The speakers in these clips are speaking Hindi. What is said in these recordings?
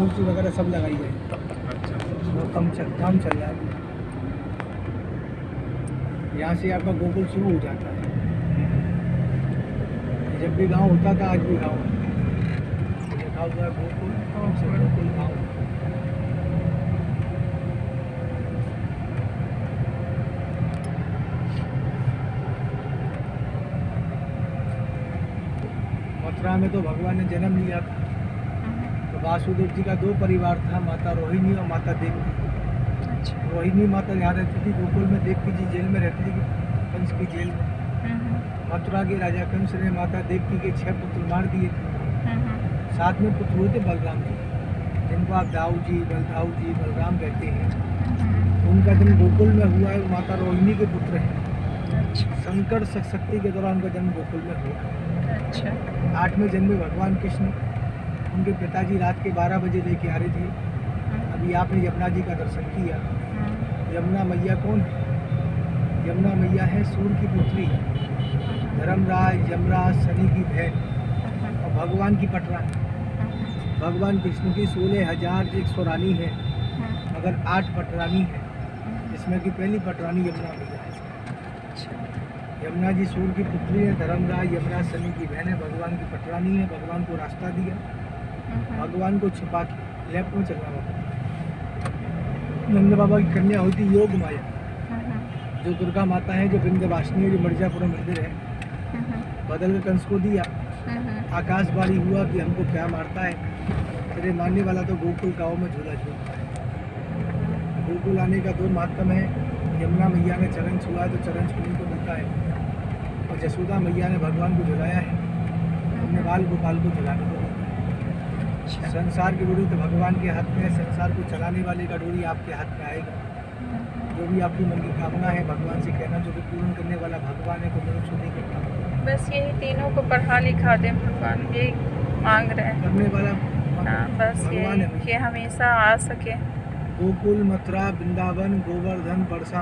मूर्ति वगैरह सब लगाई गई। अच्छा। वो काम चल रहा है। यहाँ से आपका गोकुल शुरू हो जाता है। जब भी गांव होता था, आज भी गांव है। लिखा हुआ है गोकुल, गोकुल गांव। मथुरा में तो भगवान ने जन्म लिया था। तो वासुदेव जी का 2 परिवार था, माता रोहिणी और माता देवकी। अच्छा। रोहिणी माता यहाँ रहती थी गोकुल में, देवकी जी जेल में रहती थी, कंस की जेल में। मथुरा के राजा कंस ने माता देवकी के 6 पुत्र मार दिए थे। 7 में पुत्र हुए थे बलराम जी, जिनको आप दाऊ जी, बलराम कहते हैं। उनका जन्म गोकुल में हुआ है। माता रोहिणी के पुत्र हैं। अच्छा। संकट शक्ति के दौरान उनका जन्म गोकुल में हुआ। अच्छा। 8वें जन्मे भगवान कृष्ण। उनके पिताजी रात के 12 बजे लेके आ रहे थे। अभी आपने यमुना जी का दर्शन किया। यमुना मैया कौन है? यमुना मैया है सूर्य की पुत्री, धर्मराज, यमराज, शनि की बहन और भगवान की पटरानी। भगवान कृष्ण की 16,100 रानी है, मगर 8 पटरानी है, जिसमें कि पहली पटरानी यमुना मैया है। यमुना जी सूर्य की पुत्री है, धर्मराज, यमराज, शनि की बहन है, भगवान की पटरानी है। भगवान को रास्ता दिया, भगवान को छिपा के लेफ्ट में चलना बाबा। नंद बाबा की कन्या हुई थी योग माया, जो दुर्गा माता है, जो विंध्यवासिनी है, जो मिर्जापुर मंदिर है। बदल के कंस को दिया। आकाशवाणी हुआ कि हमको क्या मारता है, तेरे मारने वाला तो गोकुल गाँव में झूला झूलता है। गोकुल आने का 2 माध्यम है। यमुना मैया ने चरण छुआ तो चरण छूने को मिलता है, और जसोदा मैया ने भगवान को झुलाया है, हमने बाल गोपाल को झुलाने को मिलता है। संसार की डोरी तो भगवान के हाथ में है, संसार को चलाने वाले का डोरी आपके हाथ में आएगा। जो भी आपकी मन की कामना है भगवान से कहना, जो कि पूर्ण करने वाला भगवान है, को मनुष्य नहीं करता। बस यही तीनों को पढ़ा लिखा दे भगवान, यही मांग रहे हैं। करने वाला हाँ, बस भगवान यही है। कि हमेशा आ सके। गोकुल, मथुरा, वृंदावन, गोवर्धन, बरसा,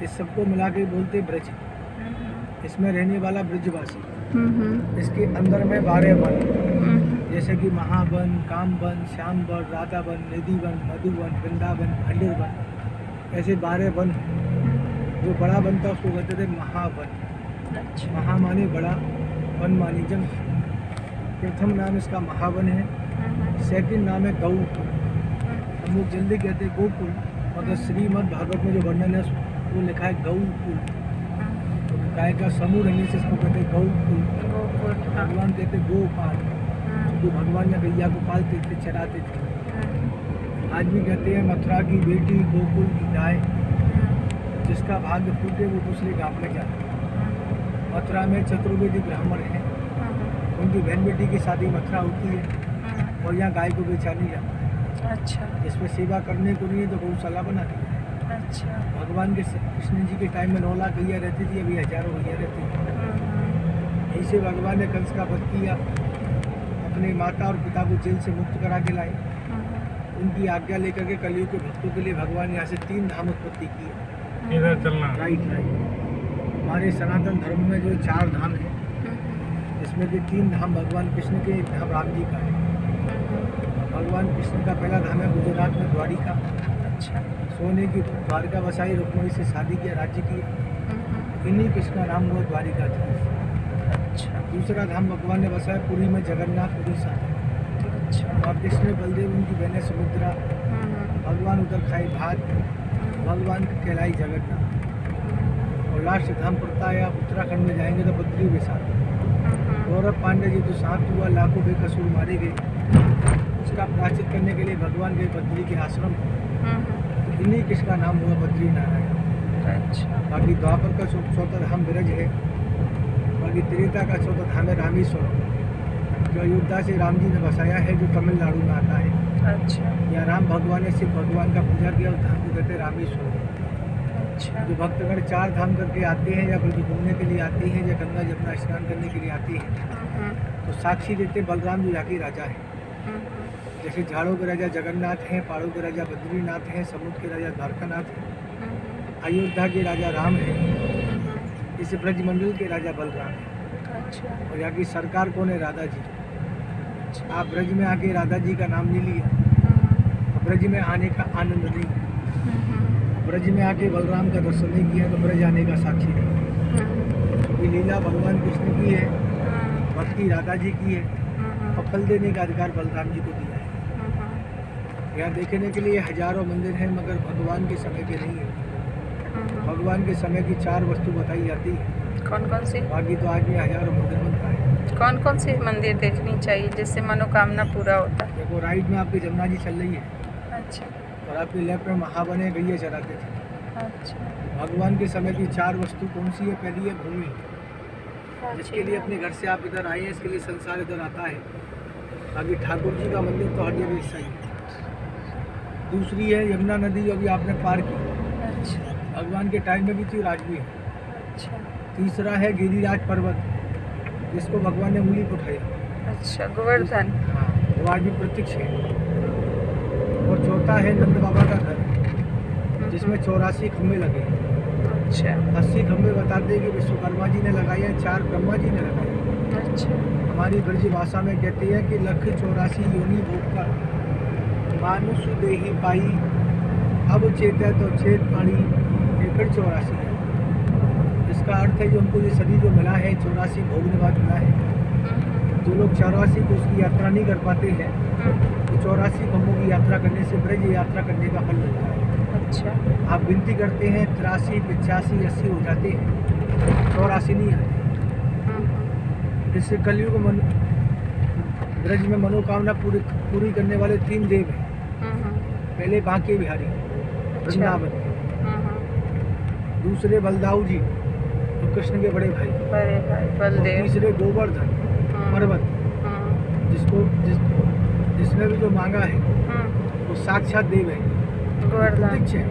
इस सबको मिला के बोलते ब्रज। इसमें रहने वाला ब्रजवासी। इसके अंदर में 12 वन, जैसे कि महावन, कामवन, श्यामवन, राधावन, निधिवन, मधुवन, वृंदावन, खंडेरवन, ऐसे 12 वन। जो बड़ा वन था उसको कहते थे महावन। अच्छा। महा माने बड़ा, वन माने जंग। प्रथम नाम इसका महावन है। सेकंड नाम है गौकुल। हम लोग जल्दी कहते हैं गोकुल, मगर श्रीमद् भागवत में जो वर्णन है वो लिखा है गौकुल। तो गाय का समूह रहने से इसको कहते हैं गौकुल। भगवान कहते गोपाल, जो भगवान ने गैया को पालते थे, चराते थे। आज भी कहते हैं मथुरा की बेटी, गोकुल की गाय, जिसका भाग्य फूटे वो दूसरे गांव में जाए। मथुरा में चतुर्वेदी ब्राह्मण हैं, उनकी बहन बेटी की शादी मथुरा होती है, और यहाँ गाय को बेचा नहीं जाता है। अच्छा। इसमें सेवा करने को नहीं है तो गौशाला बना दी है। अच्छा। भगवान के कृष्ण जी के टाइम में 9 लाख गैया रहती थी, अभी हजारों गैया रहती है। यहीं से भगवान ने कंस का वध किया, अपने माता और पिता को जेल से मुक्त करा के लाए। उनकी आज्ञा लेकर के कलयुग के भक्तों के लिए भगवान यहाँ से 3 धाम उत्पत्ति की है। इधर चलना। राइट। हमारे सनातन धर्म में जो 4 धाम है, इसमें भी 3 धाम भगवान कृष्ण के, 1 धाम राम जी का है। भगवान कृष्ण का पहला धाम है गुजरात में द्वारिका। अच्छा। सोने की द्वारिका बसाई, रुक्मणी से शादी किया, राज्य किया। इन्हीं कृष्ण का नाम हुआ द्वारिका था। अच्छा। दूसरा धाम भगवान ने बसाया पुरी में, जगन्नाथ पुरी साथ। अच्छा। और कृष्ण बलदेव उनकी बहनें सुमित्रा, भगवान उधर खाए भात, भगवान की कहलाई जगन्नाथ। और लास्ट धाम पड़ता है, आप उत्तराखंड में जाएंगे तो बद्री बेसात। गौरव पांडे जी जो शांत हुआ, लाखों बेकसूर मारे गए, उसका प्रायश्चित करने के लिए भगवान गए बद्री के आश्रम। तो इन्हीं किसका नाम हुआ बद्री नारायण। अच्छा। बाकी द्वापर का 4था धाम विरज है। बाकी त्रेता का 4था धाम है रामेश्वरम, जो अयोध्या से राम जी ने बसाया है, जो तमिलनाडु में आता है। अच्छा। या राम भगवान ने शिव भगवान का पूजा किया, उस धाम को कहते हैं रामेश्वरम। अच्छा। जो भक्तगण 4 धाम करके आते हैं, या ब्रज घूमने के लिए आते हैं, या गंगा जमुना स्नान करने के लिए आते हैं, तो साक्षी देते बलराम जो यहाँ के राजा है। जैसे झाड़ों के राजा जगन्नाथ हैं, पहाड़ों के राजा बद्रीनाथ हैं, समुद्र के राजा द्वारकानाथ हैं, अयोध्या के राजा राम हैं, इस ब्रजमंडल के राजा बलराम हैं। अच्छा। और यहाँ की सरकार कौन है? राधा जी। अच्छा। आप ब्रज में आके राधा जी का नाम नहीं लिया, ब्रज में आने का आनंद नहीं, ब्रज में आके बलराम का दर्शन नहीं किया तो ब्रज आने का साक्षी नहीं। ये लीला भगवान कृष्ण की है, भक्ति राधा जी की है, और फल देने का अधिकार बलराम जी को दिया है। यहाँ देखने के लिए हजारों मंदिर हैं, मगर भगवान के समय के नहीं है। भगवान के समय की 4 वस्तु बताई जाती है, कौन कौन सी? बाकी तो आज भी हजारों मंदिर बनता है। कौन कौन सी मंदिर देखनी चाहिए जिससे मनोकामना पूरा होता है? देखो राइट में आपकी जमुना जी चल रही है, अच्छा और आपके लेफ्ट में महाबने गैया चराते थे। अच्छा। भगवान के समय की 4 वस्तु कौन सी है? पहली है भूमि, जिसके लिए अपने घर से आप इधर आए हैं, इसके लिए संसार इधर आता है। बाकी ठाकुर जी का मंदिर तो हर जगह हिस्सा ही है। दूसरी है यमुना नदी, जो अभी आपने पार की, अच्छा भगवान के टाइम में भी थी और आज भी है। अच्छा। तीसरा है गिरिराज पर्वत, जिसको भगवान ने उंगली पर उठाया, अच्छा गोवर्धन। हाँ, वो आज भी प्रत्यक्ष है। और चौथा है नंद बाबा का घर, जिसमें 84 खम्भे लगे हैं। अच्छा 80 खम्भे बताते हैं कि विश्वकर्मा जी ने लगाए हैं, 4 ब्रह्मा जी ने लगाए हैं। अच्छा। हमारी ब्रज भाषा में कहते हैं कि लख 84 योनि भोग कर मानुष देही पाई, अब चेता तो चेत पानी, ये फिर 84 है। इसका अर्थ है जो हमको ये शरीर जो मिला है 84 भोगने बाद मिला है। जो लोग 84 को उसकी यात्रा नहीं कर पाते हैं, तो 84 खम्भों की यात्रा करने से ब्रज यात्रा करने का फल मिलता है। अच्छा आप गिनती करते हैं 83, 85, 80 हो जाते हैं, 84 नहीं आते। इससे कलयुग मन ब्रज में मनोकामना पूरी करने वाले 3 देव हैं। पहले बांके बिहारी वृंदावन, दूसरे बलदाऊ जी तो कृष्ण के बड़े भाई, बड़े भाई और बलदेव। तीसरे गोवर्धन पर्वत, जिसने भी जो मांगा है वो साक्षात देव है, गोवर्धन। प्रत्यक्ष है।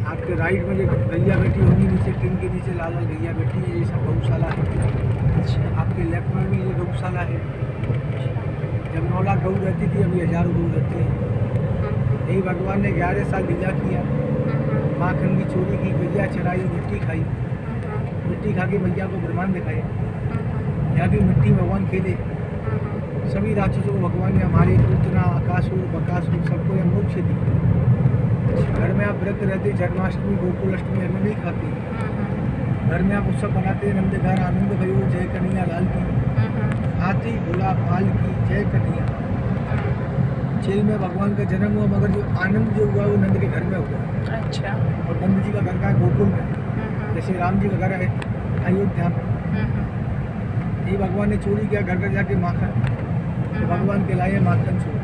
आपके राइट में जो गैया बैठी होगी, नीचे टीन के नीचे लाल लाल गैया बैठी है, ये सब गौशाला है। अच्छा आपके लेफ्ट में भी ये गौशाला है। जब 9 लाख गऊ रहती थी, अभी हजारों गऊ रहती है। यही भगवान ने 11 साल लीला किया, माखन की चोरी की, गैया चराई, मिट्टी खाई, मिट्टी खा के मैया को ब्रह्मांड दिखाए। यहाँ की मिट्टी में भगवान खेले। सभी राक्षसों को भगवान ने, हमारे पूतना, आकासुर, बकासुर, सबको यह मोक्ष दी। घर में आप व्रत रहते, जन्माष्टमी, गोकुल अष्टमी अन्न नहीं खाते। घर में आप उत्सव बनाते, नंदघर आनंद भयो, जय कन्हैया लाल की, हाथी घोड़ा पाल की, जय कन्हैया। जेल में भगवान का जन्म हुआ, मगर जो आनंद जो हुआ वो नंद के घर में हुआ। अच्छा। और नंद जी का घर का है गोकुल में, जैसे राम जी का घर है अयोध्या में। ये भगवान ने चोरी किया, घर घर जाके माखन, तो भगवान के लाए माखन चोर।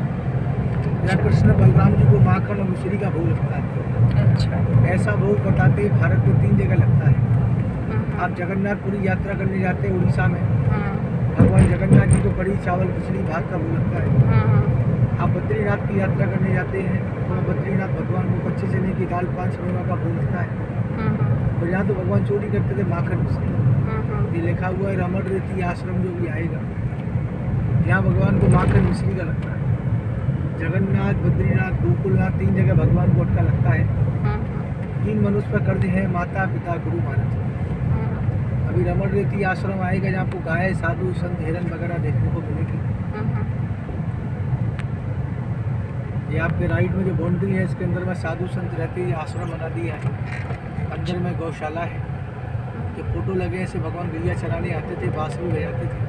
या कृष्ण बलराम जी को माखन और मिश्री का भोग लगता है। अच्छा ऐसा भोग बताते हैं भारत में 3 जगह लगता है। आप जगन्नाथपुरी यात्रा करने जाते हैं उड़ीसा में, भगवान जगन्नाथ जी को कड़ी चावल खिचड़ी भात का भोग लगता है। आप बद्रीनाथ की यात्रा करने जाते हैं तो बद्रीनाथ भगवान को कच्चे चने की दाल 5 मेवा का भोग लगता है। और यहाँ तो भगवान चोरी करते थे माखन मिश्री। ये लिखा हुआ है रमण रेती आश्रम जो भी आएगा, यहाँ भगवान को माखन मिश्री का लगता है। जगन्नाथ, बद्रीनाथ, गोकुलनाथ 3 जगह भगवान को अटका लगता है। 3 मनुष्य पर कर्ज है, माता पिता गुरु महाराज। अभी रमण रेती आश्रम आएगा, जहाँ आपको गाय, साधु, संत, हिरन वगैरह देखने को मिलेगी। ये आपके राइट में जो बाउंड्री है, इसके अंदर में साधु संत रहते हैं, आश्रम बना दिया है। अंदर में गौशाला है। जो फोटो लगे ऐसे भगवान गैया चराने आते थे, बांसुरी बजाते थे,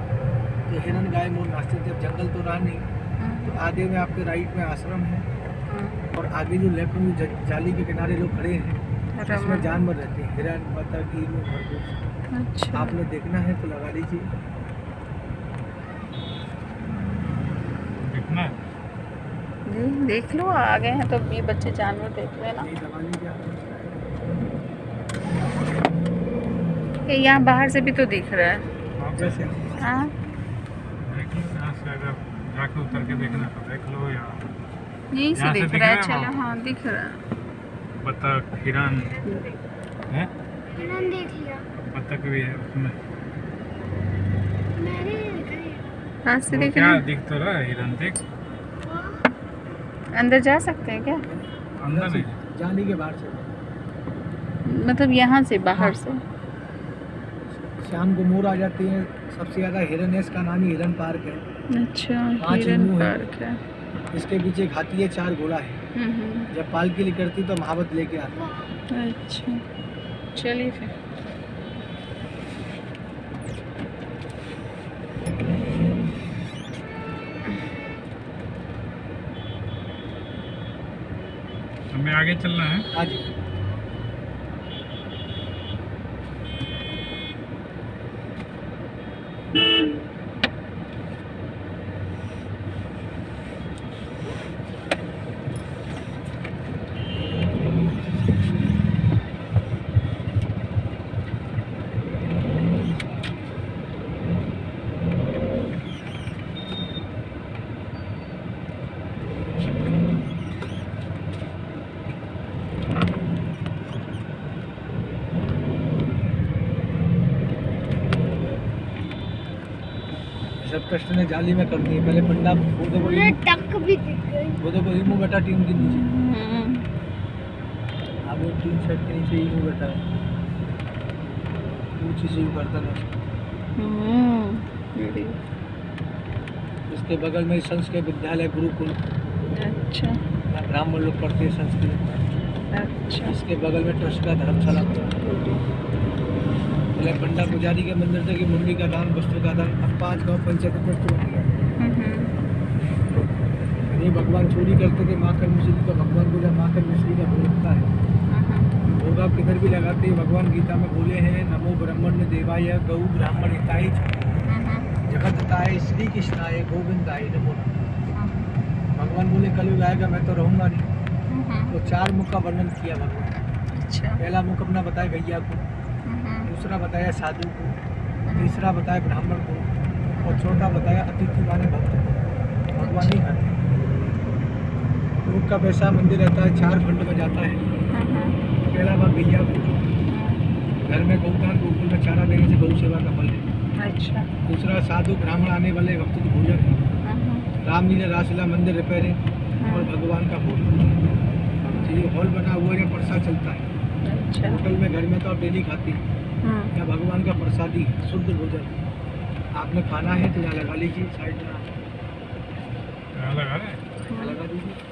तो हिरन गाय मोर नाचते थे। अब जंगल तो रहा नहीं, तो आगे में आपके राइट में आश्रम है, और आगे जो लेफ्ट में जाली के किनारे लोग खड़े हैं, इसमें जानवर रहते हैं, हिरन, बतख, ईनू, खरगोश। अच्छा आपने देखना है तो लगा लीजिए। देखना है? देख लो, आ गए हैं तो ये बच्चे जानवर देख लेना। नहीं दबा लीजिए आप। ये यहाँ बाहर से भी तो दिख रहा है। जैसे हाँ जाके उतर के देखना तो देख लो, या यहीं से यहाँ से दिख दिख रहा है। रहा है चलो वहाँ? हाँ दिख रहा है। बतख, हिरन है, हिरन देख लिया बतख भी है उसमें। मैंने देखा है। हाथ से वो देख क्या रहे दिख तो रहा है हिरन, देख अंदर जा सकते हैं क्या? अंदर नहीं, जाली के बाहर से। मतलब यहाँ से बाहर से? शाम को मोर आ जाते हैं, सबसे ज़्यादा हिरन है, इसका नाम ही हिरन पार्क है। अच्छा, 5 हिरन ईमू है। पार्क है। इसके पीछे एक हाथी है, 4 घोड़ा है। जब पालकी निकलती तो महावत लेके आता है। अच्छा, चलिए फिर। हमें आगे चलना है। हाँ जी। सब कष्ट ने जाली में कर दिए। पहले पंडा मुझे टक भी दिख गई। वो देखो ईमू बैठा टीम के नीचे। अब वो टीन सेट के नीचे ईमू बैठा है। ऊंची से करता है। इसके बगल में संस्कृत विद्यालय गुरुकुल, अच्छा यहाँ ब्राह्मण लोग पढ़ते हैं संस्कृत। अच्छा। इसके बगल में ट्रस्ट का धर्मशाला पड़ा है। पहले पंडा पुजारी के मंदिर थे कि मुंडी का दान, वस्तु का दान। अब 5 गाँव पंचायत ट्रस्ट बन गया। ये भगवान चोरी करते थे माखन मिश्री, तो भगवान को जब माखन मिश्री का भोग लगता है, भोग आप किधर भी लगाते हैं। भगवान गीता में बोले हैं, नमो ब्रह्मण्य देवाय गौ ब्राह्मण हिताय जगतताय श्री कृष्णाय गोविंदाय नमो नमः। भगवान बोले कलयुग आएगा, मैं तो रहूँगा नहीं। तो 4 मुख का वर्णन किया भगवान। अच्छा। पहला मुख अपना बताया गैया को, दूसरा बताया साधु को, तीसरा बताया ब्राह्मण को, और चौथा बताया अतिथि माने भक्त को। भगवान नहीं खाते। मुख का पैसा मंदिर रहता है, 4 खंड में जाता है। पहला भाग गैया को, घर में गौदान गोकुल में चारा देने से गौ सेवा का फल है। अच्छा। दूसरा साधु ब्राह्मण आने वाले भक्त को भोजन है। रामलीला रासलीला मंदिर रिपेयरिंग और भगवान का भोजन। तो ये हॉल बना हुआ है, प्रसाद चलता है। अच्छा। होटल में घर में तो आप डेली खाते हैं, या भगवान का प्रसादी है, शुद्ध भोजन। आपने खाना है तो यहाँ लगा लीजिए, साइड में कहाँ लगा रहे हैं? लगा दीजिए।